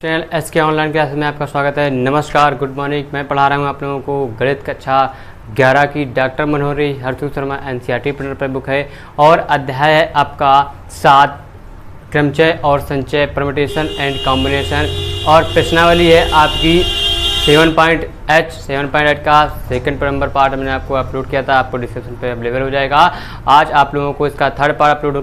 Channel SK online class में आपका स्वागत है। नमस्कार, गुड मॉर्निंग। मैं पढ़ा रहा हूँ आप लोगों को गणित कक्षा 11 की डॉक्टर मनोहरी हरसुख शर्मा NCERT प्रिंटर पर बुक है और अध्याय है आपका 7 क्रमचय और संचय, परम्यूटेशन एंड कॉम्बिनेशन। और प्रश्नावली है आपकी 7.8 का सेकंड नंबर पार्ट मैंने आपको अपलोड किया था, आपको डिस्क्रिप्शन पे अवेलेबल हो जाएगा। आज आप लोगों को इसका थर्ड पार्ट अपलोड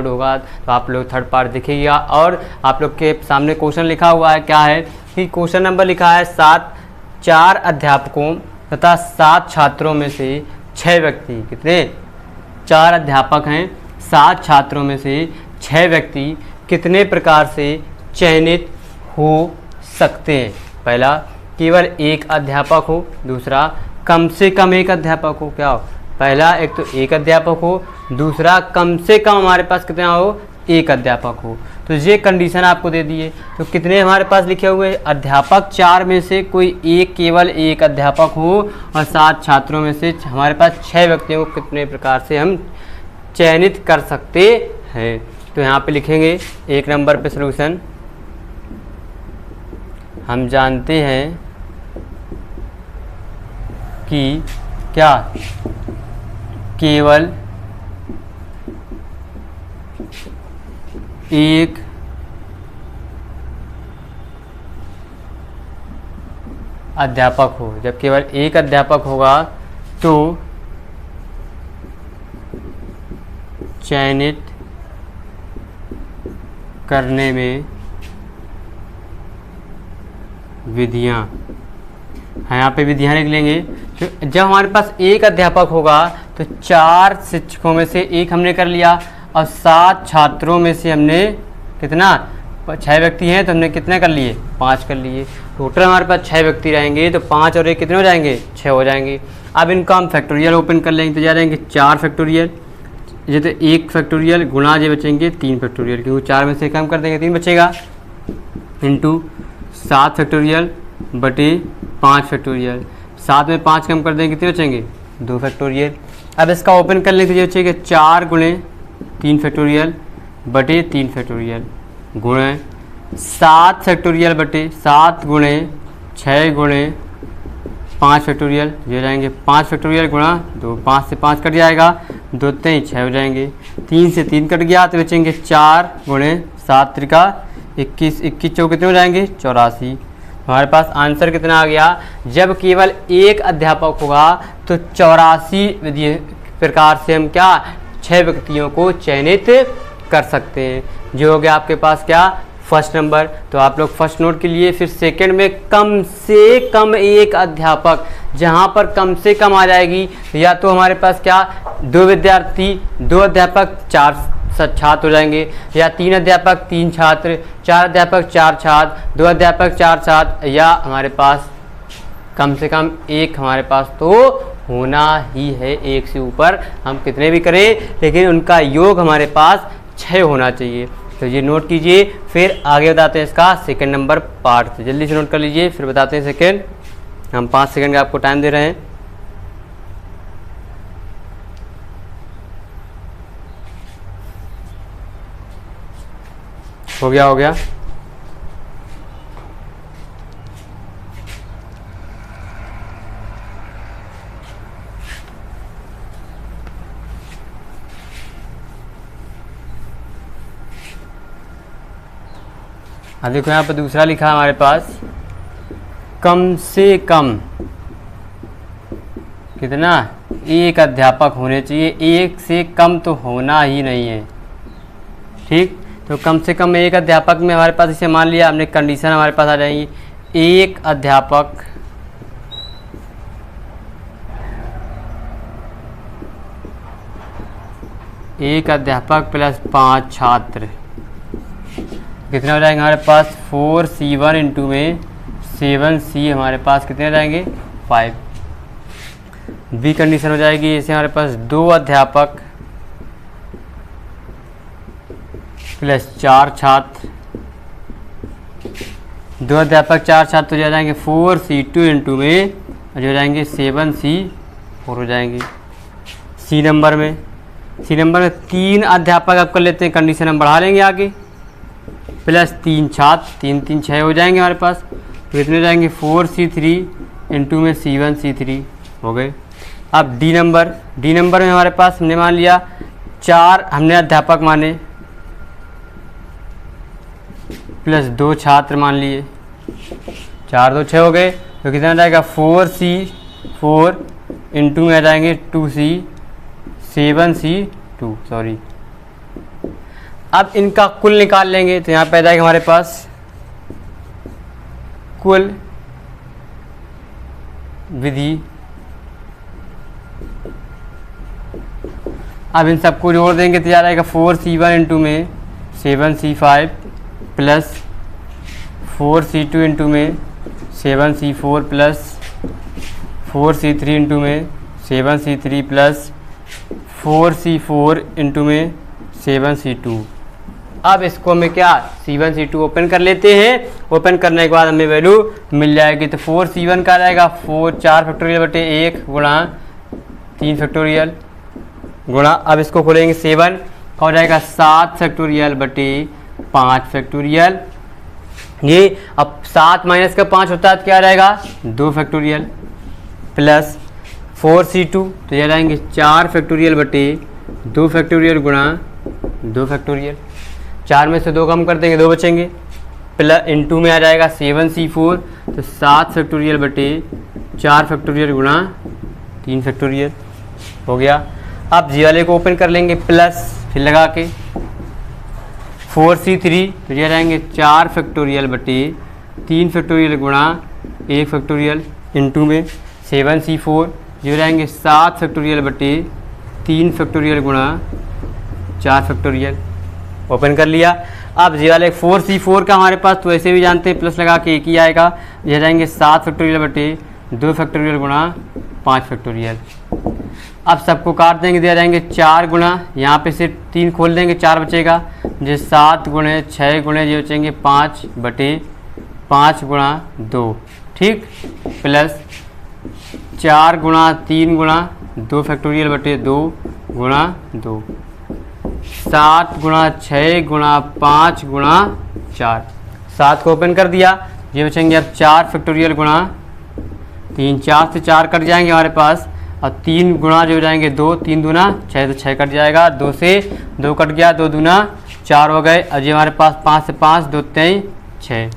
होगा तो आप लोग थर्ड पार्ट देखिएगा। और आप लोग के सामने क्वेश्चन लिखा हुआ है, क्या है कि क्वेश्चन नंबर लिखा है 4 अध्यापकों तथा 7 छात्रों में से 6 व्यक्ति, कितने 4 अध्यापक हैं, 7 छात्रों में से 6 व्यक्ति कितने प्रकार से चयनित हो सकते हैं। पहला, केवल एक अध्यापक हो। दूसरा, कम से कम एक अध्यापक हो। क्या हो? पहला, एक तो एक अध्यापक हो। दूसरा, कम से कम हमारे पास कितना हो, एक अध्यापक हो। तो ये कंडीशन आपको दे दिए। तो कितने हमारे पास लिखे हुए, अध्यापक 4 में से कोई एक, केवल एक अध्यापक हो और 7 छात्रों में से हमारे पास 6 व्यक्तियों को कितने प्रकार से हम चयनित कर सकते हैं। तो यहाँ पे लिखेंगे 1 नंबर पे सॉल्यूशन। हम जानते हैं कि क्या केवल एक अध्यापक हो। जब केवल एक अध्यापक होगा तो चयनित करने में विधियां, यहाँ पे विधियां लिख लेंगे। तो जब हमारे पास एक अध्यापक होगा तो 4 शिक्षकों में से एक हमने कर लिया और 7 छात्रों में से हमने कितना, 6 व्यक्ति हैं तो हमने कितने कर लिए, 5 कर लिए। टोटल हमारे पास 6 व्यक्ति रहेंगे तो 5 और 1 कितने हो जाएंगे, 6 हो जाएंगे। अब इनका हम फैक्टोरियल ओपन कर लेंगे तो जा जाएंगे 4 फैक्टोरियल, ये तो 1 फैक्टोरियल गुणा ये बचेंगे 3 फैक्टोरियल, क्योंकि 4 में से कम कर देंगे 3 बचेगा, इंटू 7 फैक्टोरियल बटे 5 फैक्टोरियल। 7 में 5 कम कर देंगे कितने बचेंगे, 2 फैक्टोरियल। अब इसका ओपन कर लेंगे तो ये बचेगा 4 गुणे 3 फैक्टोरियल बटे 3 फैक्टोरियल गुणे 7 फैक्टोरियल बटे 7 गुणे 6 गुणे 5 फैक्टोरियल, ये जाएंगे 5 फैक्टोरियल गुणा 2, 5 से 5 कट जाएगा, 2 3 6 हो जाएंगे, 3 से 3 कट गया तो बचेंगे 4 गुणे 7 त्रिका 21, 21 चौक कितने हो जाएंगे, 84। हमारे पास आंसर कितना आ गया, जब केवल एक अध्यापक होगा तो 84 प्रकार से हम क्या 6 व्यक्तियों को चयनित कर सकते हैं। जो हो गया आपके पास क्या, फर्स्ट नंबर। तो आप लोग फर्स्ट नोट के लिए। फिर सेकंड में कम से कम एक अध्यापक, जहाँ पर कम से कम आ जाएगी या तो हमारे पास क्या 2 विद्यार्थी, 2 अध्यापक 4 छात्र हो जाएंगे, या 3 अध्यापक 3 छात्र, 4 अध्यापक 4 छात्र, 2 अध्यापक 4 छात्र, या हमारे पास कम से कम एक हमारे पास तो होना ही है। एक से ऊपर हम कितने भी करें लेकिन उनका योग हमारे पास 6 होना चाहिए। तो ये नोट कीजिए। फिर आगे बताते हैं इसका सेकंड नंबर पार्ट। तो जल्दी से नोट कर लीजिए, फिर बताते हैं सेकंड। हम 5 सेकंड का आपको टाइम दे रहे हैं। हो गया अब देखो यहाँ पर दूसरा लिखा हमारे पास, कम से कम कितना, एक अध्यापक होने चाहिए। एक से कम तो होना ही नहीं है, ठीक। तो कम से कम एक अध्यापक में हमारे पास, इसे मान लिया हमने, कंडीशन हमारे पास आ जाएंगी, एक अध्यापक प्लस 5 छात्र, कितने हो जाएंगे हमारे पास, 4C1 इंटू में 7C हमारे पास कितने हो जाएंगे, 5। बी कंडीशन हो जाएगी, इसे हमारे पास 2 अध्यापक प्लस 4 छात्र, 2 अध्यापक 4 छात्र तो जा जाएंगे 4C2 इंटू में जो हो जाएंगे 7C4 हो जाएंगे। सी नंबर में 3 अध्यापक आप कर लेते हैं, कंडीशन हम बढ़ा लेंगे आगे। प्लस 3 छात्र, 3 3 6 हो जाएंगे हमारे पास। तो कितने हो जाएंगे 4C3 इंटू में C1C3 हो गए। अब डी नंबर में हमारे पास हमने मान लिया 4 हमने अध्यापक माने प्लस 2 छात्र मान लिए, 4 2 6 हो गए। तो कितना आ जाएगा 4C4 इंटू में आ जाएंगे 7C2 सॉरी। अब इनका कुल निकाल लेंगे तो यहाँ पे आ जाएगा हमारे पास कुल विधि। अब इन सबको जोड़ देंगे तो आ जाएगा 4C1 इंटू में 7C5 प्लस 4C2 इंटू में 7C4 प्लस 4C3 इंटू में 7C3 प्लस 4C4 इंटू में 7C2। अब इसको हमें क्या C1 C2 ओपन कर लेते हैं। ओपन करने के बाद हमें वैल्यू मिल जाएगी। तो 4C1 का आ जाएगा 4 फैक्टोरियल बटे 1 गुणा 3 फैक्टोरियल गुणा, अब इसको खोलेंगे 7 का हो जाएगा 7 फैक्टोरियल बटे 5 फैक्टोरियल। ये अब 7 माइनस का 5 होता है तो क्या आ जाएगा 2 फैक्टोरियल प्लस 4C2 तो ये जाएंगे 4 फैक्टोरियल बटे 2 फैक्टोरियल गुणा 2 फैक्टोरियल। 4 में से 2 कम कर देंगे 2 बचेंगे प्लस इंटू में आ जाएगा 7C4 तो 7 फैक्टोरियल बटे 4 फैक्टोरियल गुणा 3 फैक्टोरियल हो गया। अब जी वाले को ओपन कर लेंगे प्लस फिर लगा के 4C3 तो ये जाएंगे 4 फैक्टोरियल बटे 3 फैक्टोरियल गुणा 1 फैक्टोरियल इंटू में 7C4 जो जाएंगे 7 फैक्टोरियल बटे 3 फैक्टोरियल गुणा 4 फैक्टोरियल ओपन कर लिया। अब जी वाले 4C4 का हमारे पास तो ऐसे भी जानते हैं प्लस लगा के एक ही आएगा, यह जाएंगे 7 फैक्टोरियल बटे 2 फैक्टोरियल गुणा 5 फैक्टोरियल। अब सबको काट देंगे, दिया जाएंगे 4 गुणा यहाँ पे से 3 खोल देंगे 4 बचेगा, जो 7 गुणे 6 गुणे जो बचेंगे 5 बटे 5 गुणा 2 ठीक प्लस 4 गुणा 3 गुणा 2 फैक्टोरियल बटे 2 गुणा 2 7 गुणा 6 गुणा 5 गुणा 4 7 को ओपन कर दिया, ये बचेंगे अब 4 फैक्टोरियल गुणा 3 4 से 4 कट जाएंगे हमारे पास और 3 गुणा जो जाएंगे 2 3 दूना 6 तो 6 कट जाएगा, 2 से 2 कट गया 2 दूना 4 हो गए। अब ये हमारे पास 5 से 5 2 3 6।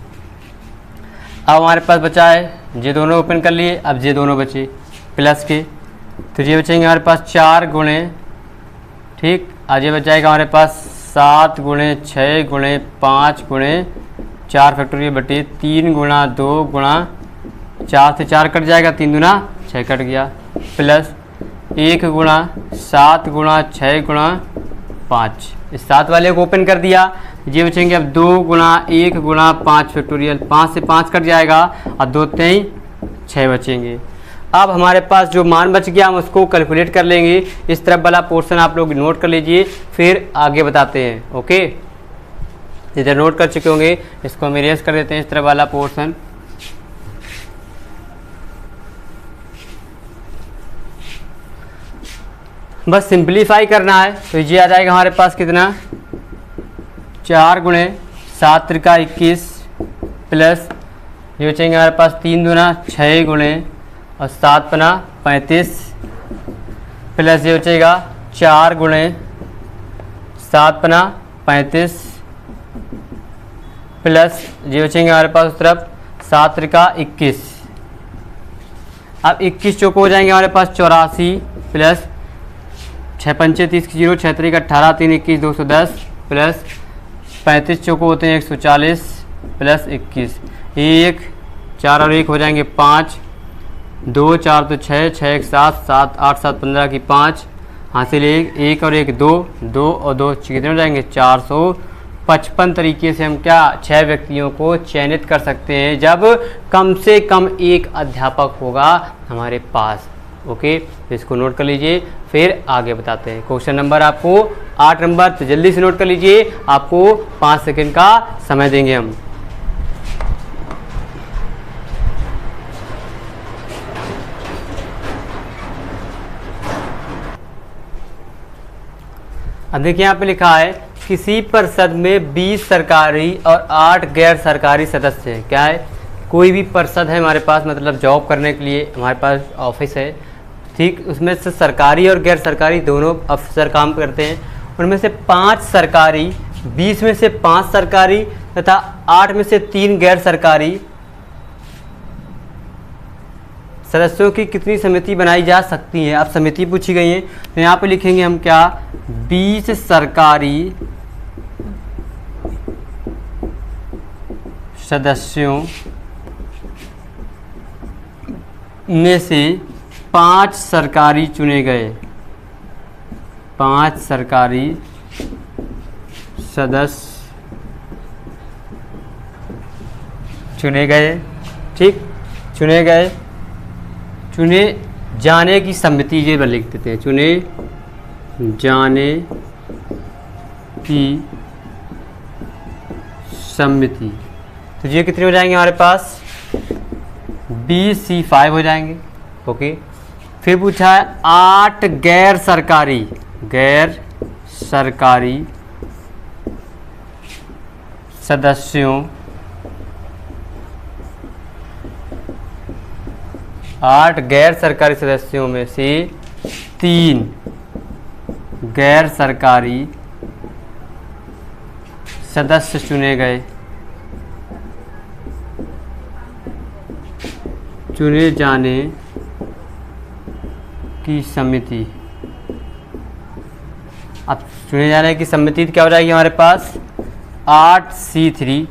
अब हमारे पास बचा है ये दोनों ओपन कर लिए, अब ये दोनों बचे प्लस के तो ये बचेंगे हमारे पास 4 गुणे ठीक, आज ये बच जाएगा हमारे पास 7 गुणे 6 गुणे 5 गुणे 4 फैक्टोरियल बटे 3 गुणा 2 गुणा 4 से 4 कट जाएगा 3 दूना 6 कट गया प्लस 1 गुणा 7 गुणा 6 गुणा 5। इस 7 वाले को ओपन कर दिया, ये बचेंगे अब 2 गुणा 1 गुणा 5 फैक्टोरियल 5 से 5 कट जाएगा और 2 3 6 बचेंगे। अब हमारे पास जो मान बच गया हम उसको कैलकुलेट कर लेंगे। इस तरफ वाला पोर्शन आप लोग नोट कर लीजिए, फिर आगे बताते हैं। ओके इधर नोट कर चुके होंगे, इसको हम इरेज कर देते हैं इस तरफ वाला पोर्शन। बस सिंपलीफाई करना है तो ये आ जाएगा हमारे पास कितना 4 गुणे 7 त्रिका 21 प्लस ये बचेंगे हमारे पास 3 दूना 6 गुणे और 7 पना 35 प्लस ये बचेगा 4 गुणे 7 पना 35 प्लस ये बचेंगे हमारे पास उस तरफ 7 त्रिका 21। अब 21 चौको हो जाएंगे हमारे पास 84 प्लस 6 पंचे 30 की 0 6 त्रिक 18 3 21 210 प्लस 35 चौको होते हैं 140 प्लस 21 1 4 और 1 हो जाएंगे 5 2 4 तो 6 6 1 7 7 8 7 15 की 5 हासिल 1 और 1 2 2 और 2 कितने हो जाएंगे 455 तरीके से हम क्या 6 व्यक्तियों को चयनित कर सकते हैं जब कम से कम एक अध्यापक होगा हमारे पास। ओके तो इसको नोट कर लीजिए, फिर आगे बताते हैं। क्वेश्चन नंबर आपको 8 नंबर, तो जल्दी से नोट कर लीजिए, आपको 5 सेकंड का समय देंगे हम। अब देखिए यहाँ पे लिखा है किसी परिषद में 20 सरकारी और 8 गैर सरकारी सदस्य हैं। क्या है, कोई भी परिषद है हमारे पास, मतलब जॉब करने के लिए हमारे पास ऑफिस है, ठीक, उसमें से सरकारी और गैर सरकारी दोनों अफसर काम करते हैं। उनमें से 5 सरकारी, 20 में से 5 सरकारी तथा 8 में से 3 गैर सरकारी सदस्यों की कितनी समिति बनाई जा सकती है। अब समिति पूछी गई है तो यहाँ पे लिखेंगे हम क्या, 20 सरकारी सदस्यों में से 5 सरकारी चुने गए, 5 सरकारी सदस्य चुने गए, ठीक, चुने गए, चुने जाने की समिति, ये लिख देते हैं, चुने जाने की समिति। तो ये कितने हो जाएंगे हमारे पास, 20C5 हो जाएंगे। ओके, फिर पूछा है 8 गैर सरकारी सदस्यों, 8 गैर सरकारी सदस्यों में से 3 गैर सरकारी सदस्य चुने गए, चुने जाने की समिति। अब चुने जाने की समिति क्या हो जाएगी हमारे पास, 8C3।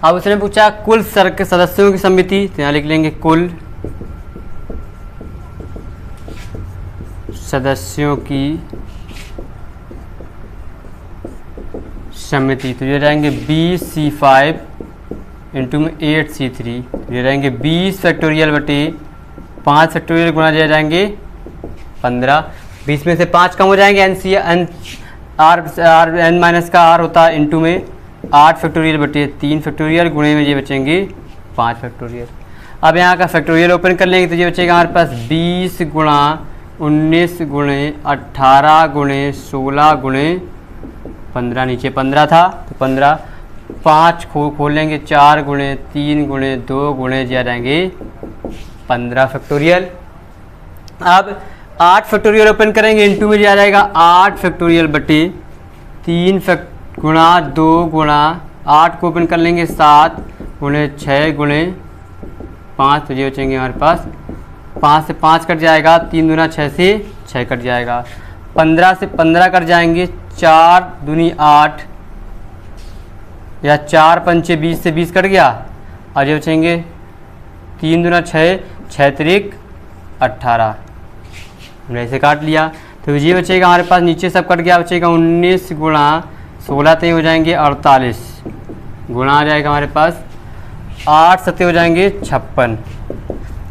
अब उसने पूछा कुल सदस्यों की समिति, तो यहाँ लिख लेंगे कुल सदस्यों की समिति। तो ये रहेंगे 20C5 इंटू में 8C3, ये रहेंगे 20 फैक्टोरियल बटे 5 फैक्टोरियल गुणा ये जाएंगे 15। 20 में से 5 कम हो जाएंगे, n माइनस का r होता है इंटू में 8 फैक्टोरियल बटे 3 फैक्टोरियल गुणे में ये बचेंगे 5 फैक्टोरियल। अब यहाँ का फैक्टोरियल ओपन कर लेंगे तो ये बचेगा हमारे पास 20 गुणा 19 गुणे 18 गुणे 16 गुणे 15, नीचे 15 था तो 15, 5 खोल लेंगे, 4 गुणे 3 गुणे 2 गुणे आ जाएंगे 15 फैक्टोरियल। अब 8 फैक्टोरियल ओपन करेंगे, इंटू में आ जाएगा 8 फैक्टोरियल बटे 3 गुणा 2 गुणा 8 को ओपन कर लेंगे 7 गुणे 6 गुणे 5, तो ये बचेंगे हमारे पास 5 से 5 कट जाएगा, 3 गुना 6 से 6 कट जाएगा, 15 से 15 कट जाएंगे, 4 दूनी 8 या 4 पंचे 20 से 20 कट गया, और ये बचेंगे 3 दूना 6, 6 त्रिक 18, हमने ऐसे काट लिया। तो ये बचेगा हमारे पास, नीचे सब कट गया, बचेगा 19 गुणा 16 तय हो जाएंगे 48 गुणा आ जाएगा हमारे पास 8 सत्ते हो जाएंगे 56।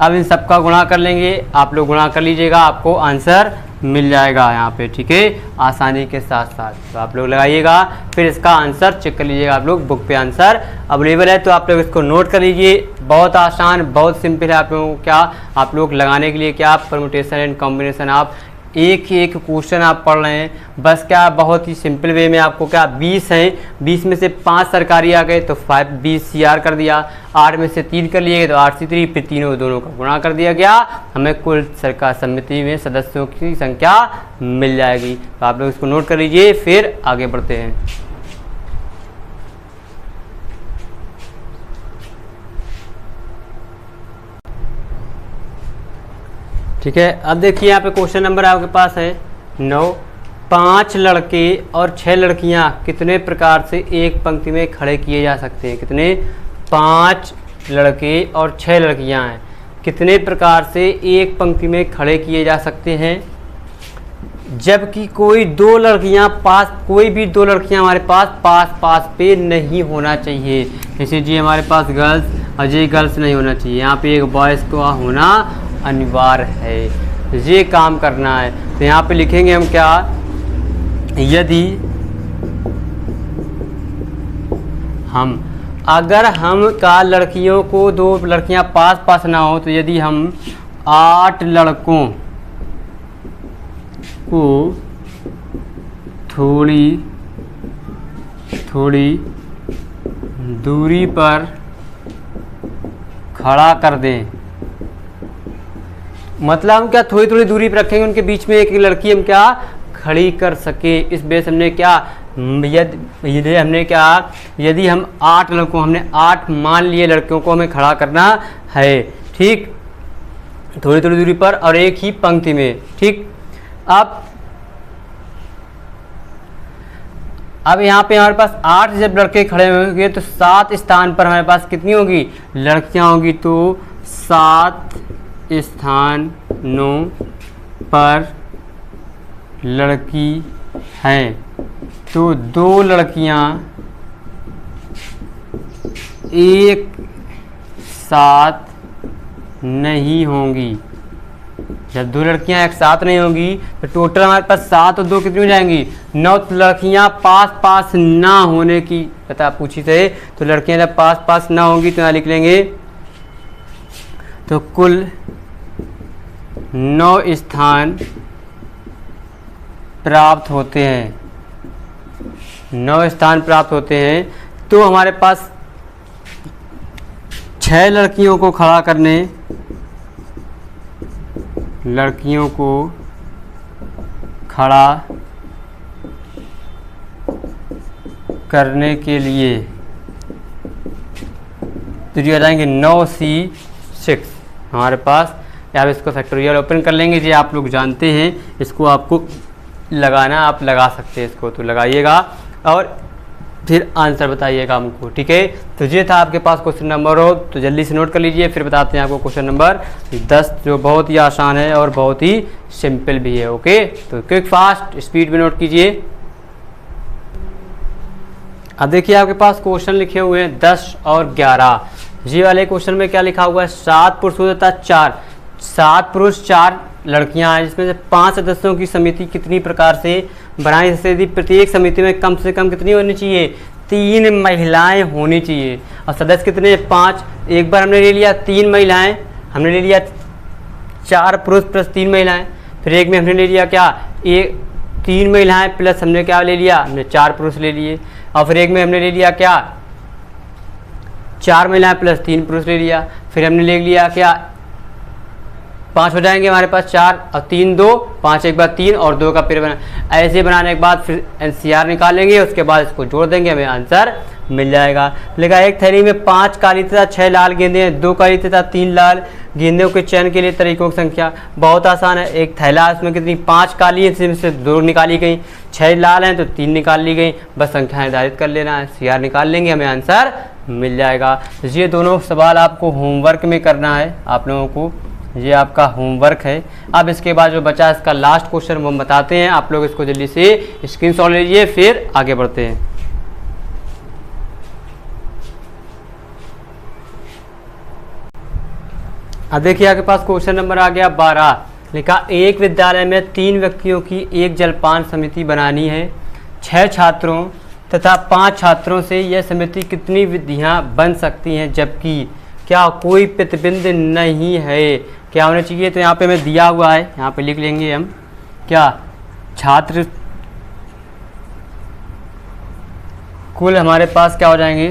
अब इन सब का गुणा कर लेंगे, आप लोग गुणा कर लीजिएगा, आपको आंसर मिल जाएगा यहाँ पे, ठीक है, आसानी के साथ साथ। तो आप लोग लगाइएगा, फिर इसका आंसर चेक कर लीजिएगा, आप लोग बुक पे आंसर अवेलेबल है, तो आप लोग इसको नोट कर लीजिए। बहुत आसान, बहुत सिंपल है। आप लोगों को क्या, आप लोग लगाने के लिए क्या, परम्यूटेशन एंड कॉम्बिनेशन, आप एक ही एक क्वेश्चन आप पढ़ रहे हैं, बस क्या बहुत ही सिंपल वे में आपको क्या 20 हैं, 20 में से 5 सरकारी आ गए तो 20 CR कर दिया, 8 में से 3 कर लिए तो 8C3, फिर तीनों दोनों का गुणा कर दिया गया, हमें कुल सरकार समिति में सदस्यों की संख्या मिल जाएगी। तो आप लोग इसको नोट कर लीजिए, फिर आगे बढ़ते हैं। ठीक है, अब देखिए यहाँ पे क्वेश्चन नंबर आपके पास है 9। 5 लड़के और 6 लड़कियाँ कितने प्रकार से एक पंक्ति में खड़े किए जा सकते हैं। कितने, 5 लड़के और 6 लड़कियाँ हैं, कितने प्रकार से एक पंक्ति में खड़े किए जा सकते हैं, जबकि कोई भी 2 लड़कियाँ हमारे पास पास पे नहीं होना चाहिए। जैसे जी हमारे पास गर्ल्स और ये गर्ल्स नहीं होना चाहिए, यहाँ पे एक बॉयज़ को होना अनिवार्य है, ये काम करना है। तो यहाँ पे लिखेंगे हम क्या, यदि अगर हम का लड़कियों को 2 लड़कियां पास ना हो, तो यदि हम 8 लड़कों को थोड़ी थोड़ी दूरी पर खड़ा कर दें। मतलब हम क्या थोड़ी थोड़ी दूरी पर रखेंगे, उनके बीच में एक लड़की हम क्या खड़ी कर सके। इस बेस हमने क्या यदि हमने क्या यदि हम 8 लड़कों हमने 8 मान लिए लड़कियों को हमें खड़ा करना है, ठीक, थोड़ी थोड़ी दूरी पर और एक ही पंक्ति में, ठीक। अब यहाँ पे हमारे पास 8 जब लड़के खड़े होंगे तो 7 स्थान पर हमारे पास कितनी होगी लड़कियाँ होगी, तो 7 स्थानों पर लड़की हैं। तो 2 लड़कियाँ एक साथ नहीं होंगी। जब 2 लड़कियां एक साथ नहीं होंगी तो टोटल हमारे पास 7 और 2 कितनी हो जाएंगी 9 लड़कियां पास पास ना होने की पता पूछी थे। तो लड़कियां जब पास पास ना होंगी तो यहाँ लिख लेंगे, तो कुल 9 स्थान प्राप्त होते हैं, 9 स्थान प्राप्त होते हैं। तो हमारे पास 6 लड़कियों को खड़ा करने लड़कियों को खड़ा करने के लिए तो ये आ जाएंगे 9C6 हमारे पास। यहाँ पे इसको फैक्टोरियल ओपन कर लेंगे, जी आप लोग जानते हैं इसको आपको लगाना, आप लगा सकते हैं इसको, तो लगाइएगा और फिर आंसर बताइएगा हमको, ठीक है। तो ये था आपके पास क्वेश्चन नंबर हो, तो जल्दी से नोट कर लीजिए। फिर बताते हैं आपको क्वेश्चन नंबर 10 जो बहुत ही आसान है और बहुत ही सिंपल भी है, ओके। तो क्विक फास्ट स्पीड में नोट कीजिए। अब देखिए आपके पास क्वेश्चन लिखे हुए हैं 10 और 11। ये वाले क्वेश्चन में क्या लिखा हुआ है 7 पुरुषों तथा 7 पुरुष 4 लड़कियां हैं, जिसमें से 5 सदस्यों की समिति कितनी प्रकार से बनाई। जैसे यदि प्रत्येक समिति में कम से कम कितनी होनी चाहिए 3 महिलाएं होनी चाहिए और सदस्य कितने 5। एक बार हमने ले लिया 3 महिलाएं, हमने ले लिया 4 पुरुष प्लस 3 महिलाएं। फिर एक में हमने ले लिया क्या 3 महिलाएं प्लस हमने क्या ले लिया हमने 4 पुरुष ले लिए। और फिर एक में हमने ले लिया क्या 4 महिलाएं प्लस 3 पुरुष ले लिया। फिर हमने ले लिया क्या 5 हो जाएंगे हमारे पास 4 और 3 2 5 एक बार 3 और 2 का पेड़ बना। ऐसे बनाने के बाद फिर NCR निकालेंगे, उसके बाद इसको जोड़ देंगे, हमें आंसर मिल जाएगा। लेकिन एक थैली में 5 काली तथा 6 लाल गेंदे हैं, 2 काली तथा 3 लाल गेंदों के चयन के लिए तरीकों की संख्या। बहुत आसान है, एक थैला उसमें कितनी 5 काली है, जिसमें से 2 निकाली गई, 6 लाल हैं तो 3 निकाल ली गई, बस संख्या निर्धारित कर लेना है, CR निकाल लेंगे, हमें आंसर मिल जाएगा। ये दोनों सवाल आपको होमवर्क में करना है आप लोगों को, ये आपका होमवर्क है। अब इसके बाद जो बचा इसका लास्ट क्वेश्चन वो हम बताते हैं, आप लोग इसको जल्दी से स्क्रीनशॉट लीजिए फिर आगे बढ़ते हैं। अब देखिए आपके पास क्वेश्चन नंबर आ गया 12। लिखा एक विद्यालय में 3 व्यक्तियों की एक जलपान समिति बनानी है, 6 छात्रों तथा 5 छात्रों से यह समिति कितनी विधियां बन सकती हैं, जबकि क्या कोई प्रतिबंध नहीं है, क्या होना चाहिए। तो यहाँ पे हमें दिया हुआ है, यहाँ पे लिख लेंगे हम क्या छात्र कुल हमारे पास क्या हो जाएंगे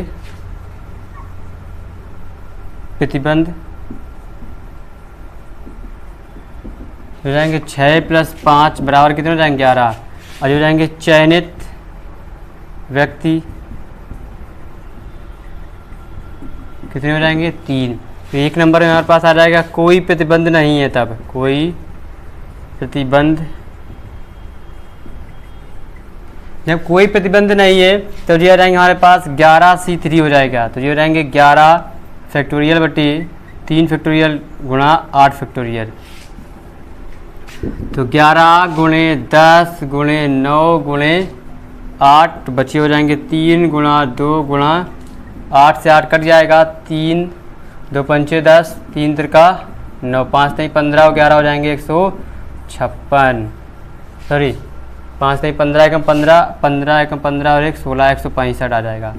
प्रतिबंध हो जाएंगे 6 + 5 बराबर कितने हो जाएंगे 11 और हो जाएंगे चयनित व्यक्ति कितने हो जाएंगे 3। तो 1 नंबर में हमारे पास आ जाएगा कोई प्रतिबंध नहीं है, तब कोई प्रतिबंध, जब कोई प्रतिबंध नहीं है तो ये आ जाएंगे हमारे पास 11C3 हो जाएगा। तो ये हो जाएंगे 11 फैक्टोरियल बटी 3 फैक्टोरियल गुणा 8 फैक्टोरियल। तो 11 गुणे 10 गुणे 9 गुणे 8 बचे हो जाएंगे 3 गुणा 2 गुणा 8 से 8 कट जाएगा, 3 2 पंचे 10 3 तिरका 9 5 नहीं 15 और 11 हो जाएंगे 156, सॉरी 5 नहीं 15 एकम 15 15 एकम 15 और 1 16 165 आ जाएगा।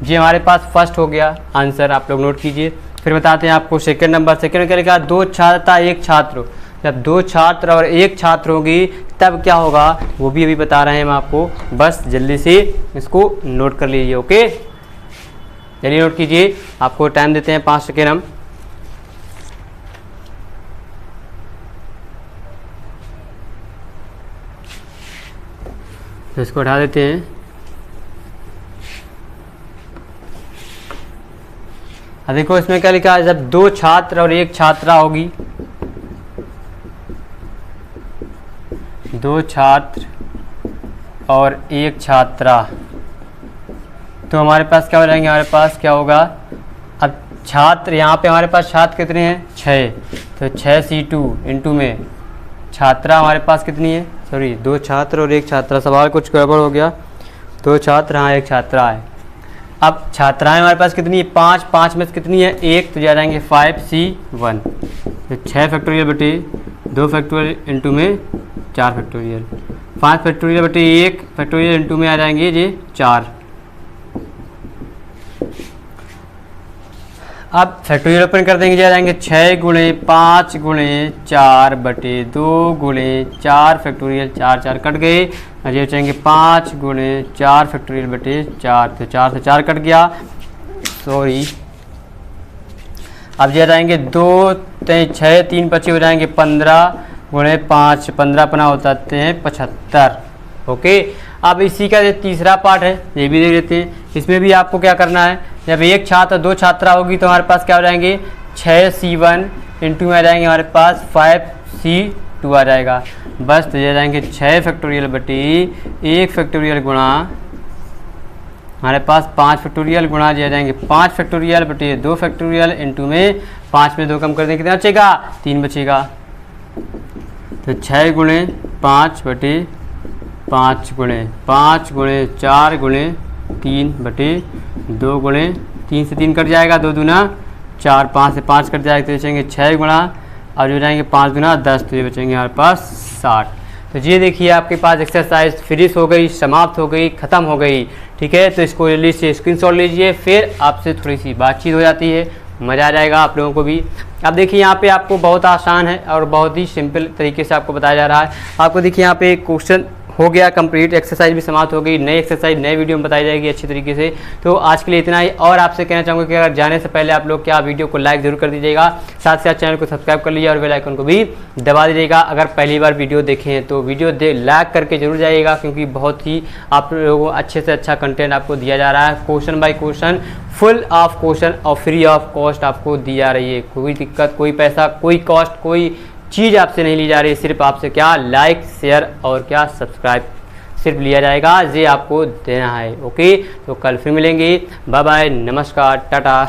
जी हमारे पास फर्स्ट हो गया आंसर, आप लोग नोट कीजिए। फिर बताते हैं आपको सेकंड नंबर। सेकंड में क्या लिखा 2 छात्र 1 छात्र। जब 2 छात्र और 1 छात्र होगी तब क्या होगा वो भी अभी बता रहे हैं हम आपको, बस जल्दी से इसको नोट कर लीजिए। ओके, चलिए नोट कीजिए, आपको टाइम देते हैं 5 सेकेंड हम। तो इसको उठा देते हैं। अब देखो इसमें क्या लिखा है, जब 2 छात्र और 1 छात्रा होगी, 2 छात्र और 1 छात्रा, तो हमारे पास क्या हो जाएंगे, हमारे पास क्या होगा, अब छात्र यहाँ पे हमारे पास छात्र कितने हैं 6, तो 6C2 इंटू में छात्रा हमारे पास कितनी है, सॉरी 2 छात्र और 1 छात्रा, सवाल कुछ गड़बड़ हो गया, 2 छात्र हाँ 1 छात्रा है। अब छात्राएं हमारे पास कितनी है 5, 5 में से कितनी है 1, तो जा जाएंगे 5C1, तो 6 फैक्टोरियल बटे 2 फैक्टोरियल इंटू में 4 फैक्टोरियल, 5 फैक्टोरियल बटे 1 फैक्टोरियल इंटू में आ जाएंगे ये 4। अब फैक्टोरियल ओपन कर देंगे, जा जाएंगे 6 गुणे 5 गुणे 4 बटे 2 गुणे 4 फैक्टोरियल, 4 4 कट गए, ये बचेंगे 5 गुणे 4 फैक्टोरियल बटे 4, तो 4 से 4 कट गया, सॉरी। अब ये जाएंगे 2 6 3 25 हो जाएंगे 15 गुणे 5, 15 पना होते हैं 75। ओके, अब इसी का जो तीसरा पार्ट है ये भी देख लेते हैं। इसमें भी आपको क्या करना है, जब 1 छात्र 2 छात्रा होगी तो हमारे पास क्या हो जाएंगे 6C1 इंटू में आ जाएंगे हमारे पास 5C2 आ जाएगा, बस तो ये जाएंगे 6 फैक्टोरियल बटे 1 फैक्टोरियल गुणा हमारे पास 5 फैक्टोरियल गुणा दिया जाएंगे 5 फैक्टोरियल बटे 2 फैक्टोरियल इंटू में 5 में 2 कम कर देंगे, कितना बचेगा 3 बचेगा, तो 6 गुणे 5 बटे 5 गुणे 5 गुणे 4 गुणे 3 बटे 2 गुणे 3 से 3 कट जाएगा, 2 दूना 4, 5 से 5 कट जाएगा, तो बचेंगे 6 गुणा और जो जाएंगे 5 गुना 10, तो ये बचेंगे हमारे पास 60। तो ये देखिए आपके पास एक्सरसाइज फिनिश हो गई, समाप्त हो गई, ख़त्म हो गई। ठीक है, तो इसको जल्दी से स्क्रीनशॉट लीजिए, फिर आपसे थोड़ी सी बातचीत हो जाती है, मज़ा आ जाएगा आप लोगों को भी। अब देखिए यहाँ पे आपको बहुत आसान है और बहुत ही सिंपल तरीके से आपको बताया जा रहा है। आपको देखिए यहाँ पे क्वेश्चन हो गया कंप्लीट, एक्सरसाइज भी समाप्त हो गई, नई एक्सरसाइज नए वीडियो में बताई जाएगी अच्छी तरीके से। तो आज के लिए इतना ही, और आपसे कहना चाहूँगा कि अगर जाने से पहले आप लोग क्या वीडियो को लाइक जरूर कर दीजिएगा, साथ साथ चैनल को सब्सक्राइब कर लीजिए और बेल आइकन को भी दबा दीजिएगा। अगर पहली बार वीडियो देखें हैं तो वीडियो लाइक करके जरूर जाइएगा, क्योंकि बहुत ही आप लोगों को अच्छे से अच्छा कंटेंट आपको दिया जा रहा है, question by question, full of question और फ्री ऑफ कॉस्ट आपको दी जा रही है। कोई दिक्कत, कोई पैसा, कोई कॉस्ट, कोई चीज़ आपसे नहीं ली जा रही है, सिर्फ आपसे क्या लाइक शेयर और क्या सब्सक्राइब सिर्फ लिया जाएगा, ये आपको देना है। ओके, तो कल फिर मिलेंगे, बाय बाय, नमस्कार, टाटा।